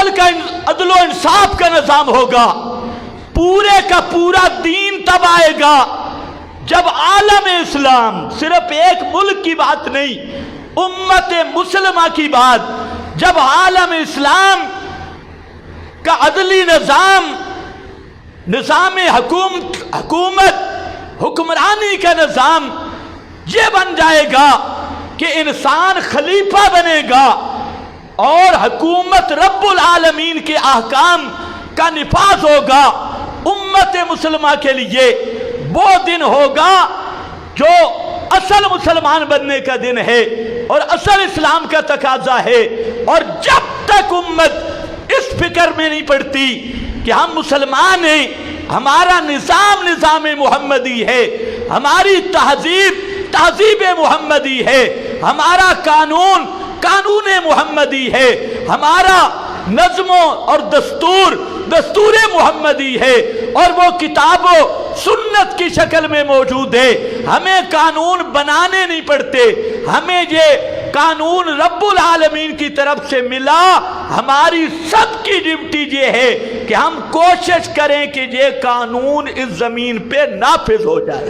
عدل و انصاف کا نظام ہوگا، پورے کا پورا دین تب آئے گا جب عالم اسلام، صرف ایک ملک کی بات نہیں، امت مسلمہ کی بات، جب عالم اسلام کا عدلی نظام، نظام حکومت، حکمرانی کا نظام یہ بن جائے گا کہ انسان خلیفہ بنے گا اور حکومت رب العالمین کے احکام کا نفاذ ہوگا امت مسلمہ کے لیے، وہ دن ہوگا جو اصل مسلمان بننے کا دن ہے اور اصل اسلام کا تقاضا ہے۔ اور جب تک امت اس فکر میں نہیں پڑتی کہ ہم مسلمان ہیں، ہمارا نظام محمدی ہے، ہماری تہذیب محمدی ہے، ہمارا قانون محمدی ہے، ہمارا نظم اور دستور محمدی ہے، اور وہ کتاب و سنت کی شکل میں موجود ہے، ہمیں قانون بنانے نہیں پڑتے، ہمیں یہ قانون رب العالمین کی طرف سے ملا۔ ہماری سب کی ڈیوٹی یہ ہے کہ ہم کوشش کریں کہ یہ قانون اس زمین پہ نافذ ہو جائے۔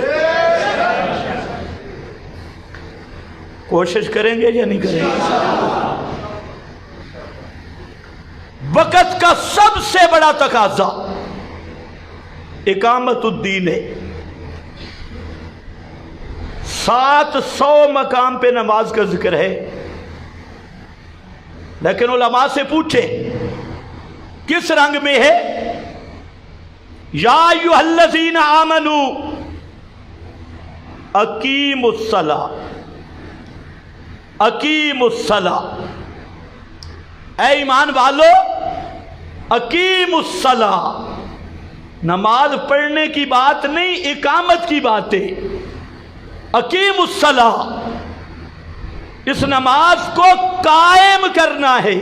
کوشش کریں گے یا نہیں کریں گے؟ وقت کا سب سے بڑا تقاضا اقامت الدین ہے۔ 700 مقام پہ نماز کا ذکر ہے، لیکن علماء سے پوچھیں کس رنگ میں ہے؟ یا ایھا الذین آمنوا اقیموا الصلاۃ، اقیموا الصلاۃ، اے ایمان والو اقیموا الصلاۃ، نماز پڑھنے کی بات نہیں، اقامت کی بات ہے۔ اقیموا الصلاۃ، اس نماز کو قائم کرنا ہے۔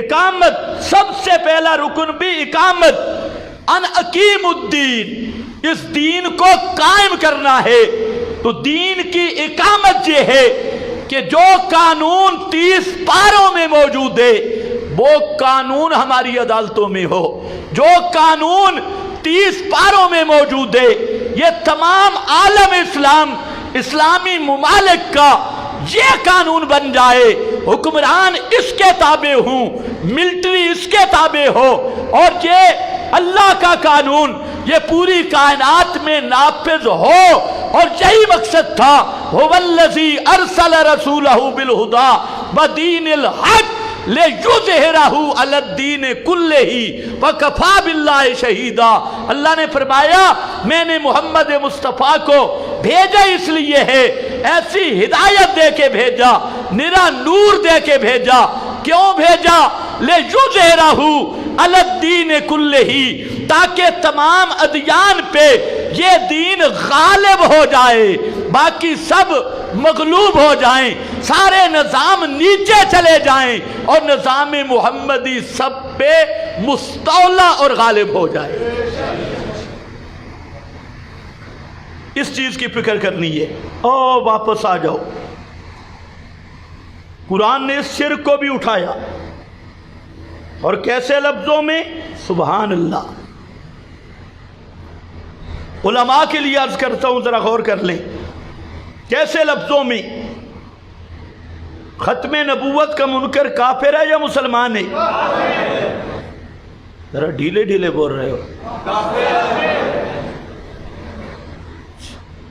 اقامت سب سے پہلا رکن بھی اقامت، ان اقیم الدین، اس دین کو قائم کرنا ہے۔ تو دین کی اقامت یہ ہے کہ جو قانون 30 پاروں میں موجود ہے وہ قانون ہماری عدالتوں میں ہو، جو قانون 30 پاروں میں موجود ہے یہ تمام عالم اسلام، اسلامی ممالک کا یہ قانون بن جائے، حکمران اس کے تابع ہوں، ملٹری اس کے تابع ہو، اور یہ اللہ کا قانون یہ پوری کائنات میں نافذ ہو۔ اور یہی مقصد تھا، هو الذی ارسل رسولہ بالہدی ودین الحق لِیُظْہِرَہُ عَلَى الدِّینِ کُلِّہ وَکَفَىٰ بِاللَّہِ شَہِیدًا۔ اللہ نے فرمایا میں نے محمد مصطفیٰ کو بھیجا اس لیے ہے، ایسی ہدایت دے کے بھیجا، نرا نور دے کے بھیجا۔ کیوں بھیجا؟ لِیُظْہِرَہُ عَلَى الدِّینِ کُلِّہ، تاکہ تمام ادیان پہ یہ دین غالب ہو جائے، باقی سب مغلوب ہو جائیں، سارے نظام نیچے چلے جائیں اور نظام محمدی سب پہ مستولا اور غالب ہو جائے۔ اس چیز کی فکر کرنی ہے۔ واپس آ جاؤ، قرآن نے اس شرک کو بھی اٹھایا، اور کیسے لفظوں میں؟ سبحان اللہ۔ علماء کے لیے عرض کرتا ہوں ذرا غور کر لیں، کیسے لفظوں میں؟ ختم نبوت کا منکر کافر ہے یا مسلمان ہے؟ ذرا ڈھیلے ڈھیلے بول رہے ہو۔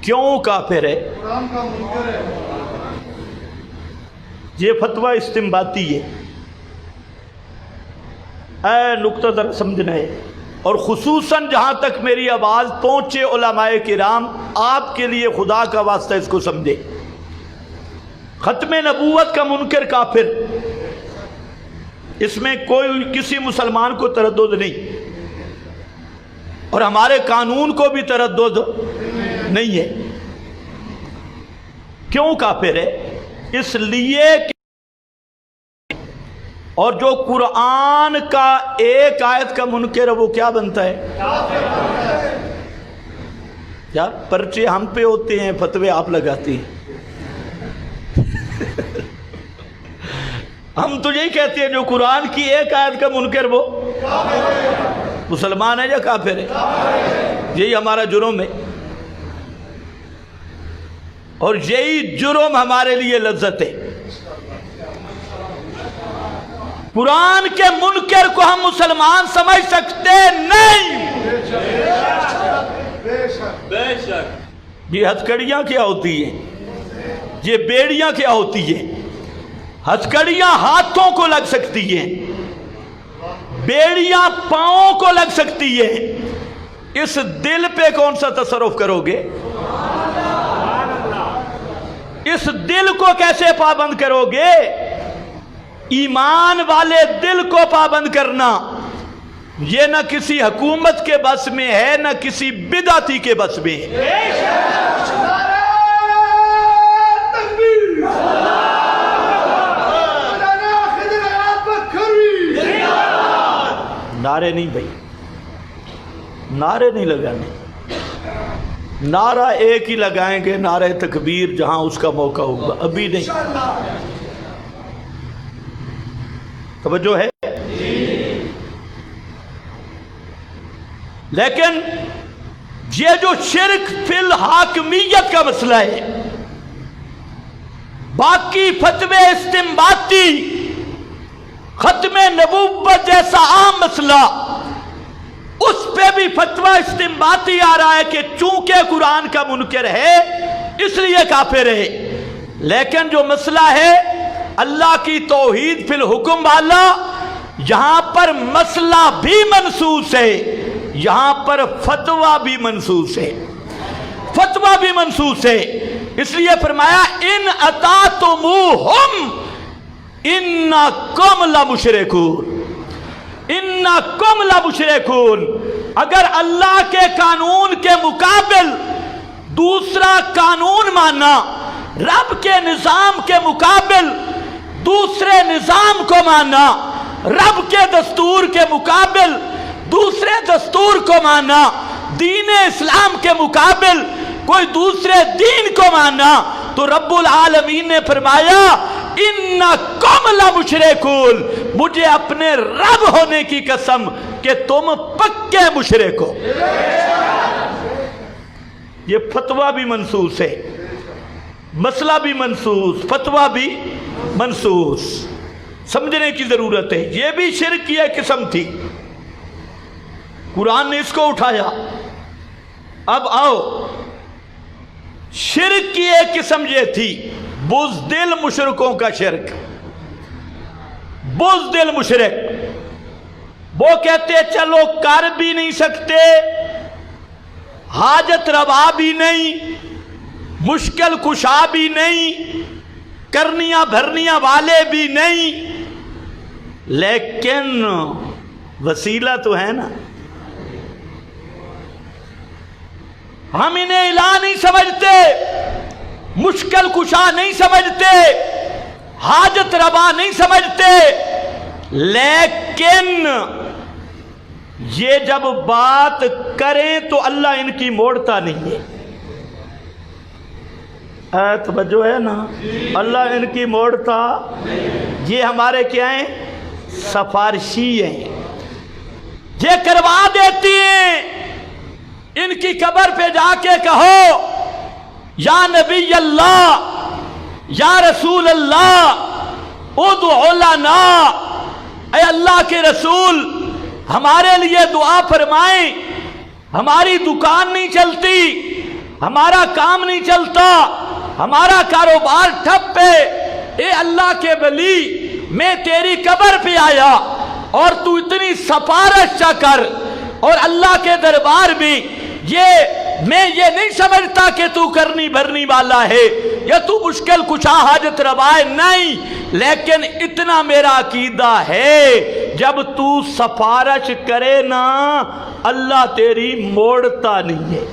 کیوں کافر ہے؟ یہ فتویٰ استنباطی ہے، اے نقطہ ذرا سمجھنا ہے، اور خصوصاً جہاں تک میری آواز پہنچے علماء کرام، آپ کے لیے خدا کا واسطہ اس کو سمجھے۔ ختم نبوت کا منکر کافر، اس میں کوئی کسی مسلمان کو تردد نہیں، اور ہمارے قانون کو بھی تردد نہیں ہے۔ کیوں کافر ہے؟ اس لیے کہ اور جو قرآن کا ایک آیت کا منکر ہے وہ کیا بنتا ہے؟ یار پرچے ہم پہ ہوتے ہیں، فتوے آپ لگاتے ہیں۔ ہم تو یہی کہتے ہیں جو قرآن کی ایک آیت کا منکر وہ مسلمان ہے یا کافر ہے؟ یہی ہمارا جرم ہے، اور یہی جرم ہمارے لیے لذت ہے۔ قرآن کے منکر کو ہم مسلمان سمجھ سکتے نہیں۔ یہ ہتھکڑیاں کیا ہوتی ہیں؟ یہ بیڑیاں کیا ہوتی ہیں؟ ہتھکڑیاں ہاتھوں کو لگ سکتی ہیں، بیڑیاں پاؤں کو لگ سکتی ہیں، اس دل پہ کون سا تصرف کرو گے؟ اس دل کو کیسے پابند کرو گے؟ ایمان والے دل کو پابند کرنا یہ نہ کسی حکومت کے بس میں ہے، نہ کسی بدعتی کے بس میں ہے۔ نعرے نہیں بھائی، نعرے نہیں لگانے، نعرہ ایک ہی لگائیں گے، نعرہ تکبیر، جہاں اس کا موقع ہوگا، ابھی نہیں۔ توجہ ہے؟ لیکن یہ جو شرک فی الحاکمیت کا مسئلہ ہے، باقی فتوے استنباطی، ختم نبوت جیسا عام مسئلہ، اس پہ بھی فتویٰ استنباطی آ رہا ہے کہ چونکہ قرآن کا منکر ہے اس لیے کافر ہے۔ لیکن جو مسئلہ ہے اللہ کی توحید فی الحکم والا، یہاں پر مسئلہ بھی منسوس ہے، یہاں پر فتویٰ بھی منسوس ہے، فتویٰ بھی منسوس ہے۔ اس لیے فرمایا ان اطاعتموہم انکم لمشرکون، انکم لمشرکون۔ اگر اللہ کے قانون کے مقابل دوسرا قانون مانا، رب کے نظام کے مقابل دوسرے نظام کو مانا، رب کے دستور کے مقابل دوسرے دستور کو مانا، دین اسلام کے مقابل کوئی دوسرے دین کو مانا، تو رب العالمین نے فرمایا انکم لمشرکون، مجھے اپنے رب ہونے کی قسم کہ تم پکے مشرک ہو۔ یہ فتویٰ بھی منسوس ہے، مسئلہ بھی منسوس، فتویٰ بھی منسوس، سمجھنے کی ضرورت ہے۔ یہ بھی شرک کی ایک قسم تھی، قرآن نے اس کو اٹھایا۔ اب آؤ، شرک کی ایک قسم یہ تھی بزدل مشرکوں کا شرک، بزدل مشرک، وہ کہتے چلو کر بھی نہیں سکتے، حاجت روا بھی نہیں، مشکل کشا بھی نہیں، کرنیاں بھرنیاں والے بھی نہیں، لیکن وسیلہ تو ہے نا۔ ہم انہیں الہ نہیں سمجھتے، مشکل کشا نہیں سمجھتے، حاجت روا نہیں سمجھتے، لیکن یہ جب بات کریں تو اللہ ان کی موڑتا نہیں ہے۔ توجہ ہے نا؟ اللہ ان کی موڑتا، یہ ہمارے کیا ہیں؟ سفارشی ہیں، یہ کروا دیتی ہیں۔ ان کی قبر پہ جا کے کہو یا نبی اللہ، یا رسول اللہ، ادعو لنا، اے اللہ کے رسول ہمارے لیے دعا فرمائیں، ہماری دکان نہیں چلتی، ہمارا کام نہیں چلتا، ہمارا کاروبار ٹھپ ہے، اے اللہ کے ولی میں تیری قبر پہ آیا اور تو اتنی سفارش چا کر، اور اللہ کے دربار میں میں یہ نہیں سمجھتا کہ تو کرنی بھرنی والا ہے یا تو مشکل کشا حاجت روائے نہیں، لیکن اتنا میرا عقیدہ ہے جب تو سفارش کرے نا اللہ تیری موڑتا نہیں ہے۔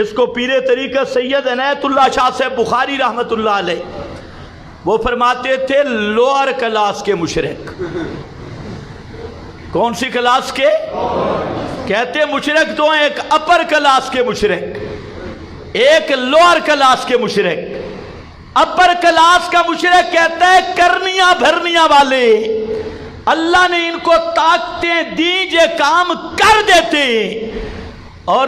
اس کو پیر طریقہ سید عنایت اللہ شاہ سے بخاری رحمت اللہ علیہ وہ فرماتے تھے لوئر کلاس کے مشرک۔ کون سی کلاس کے؟ کہتے مشرک دو ہیں، ایک اپر کلاس کے مشرک، ایک لوئر کلاس کے مشرک۔ اپر کلاس کا مشرک کہتا ہے کرنیاں بھرنیاں والے، اللہ نے ان کو طاقتیں دی یہ کام کر دیتے ہیں، اور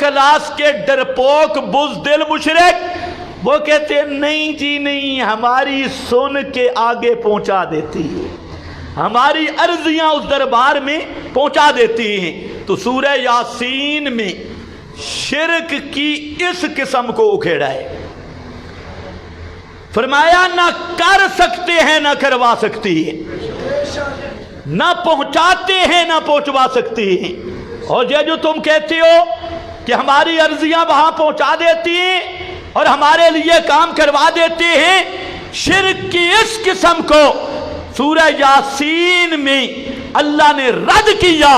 کلاس کے ڈرپوک بزدل مشرک وہ کہتے ہیں نہیں جی نہیں، ہماری سن کے آگے پہنچا دیتی ہے، ہماری عرضیاں اس دربار میں پہنچا دیتی ہیں۔ تو سورہ یاسین میں شرک کی اس قسم کو اکھیڑا ہے، فرمایا نہ کر سکتے ہیں نہ کروا سکتی ہے، نہ پہنچاتے ہیں نہ پہنچوا سکتی ہیں۔ اور یہ جو تم کہتے ہو کہ ہماری عرضیاں وہاں پہنچا دیتی ہیں اور ہمارے لیے کام کروا دیتے ہیں، شرک کی اس قسم کو سورہ یاسین میں اللہ نے رد کیا،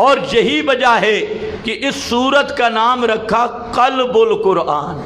اور یہی وجہ ہے کہ اس سورت کا نام رکھا قلب القرآن۔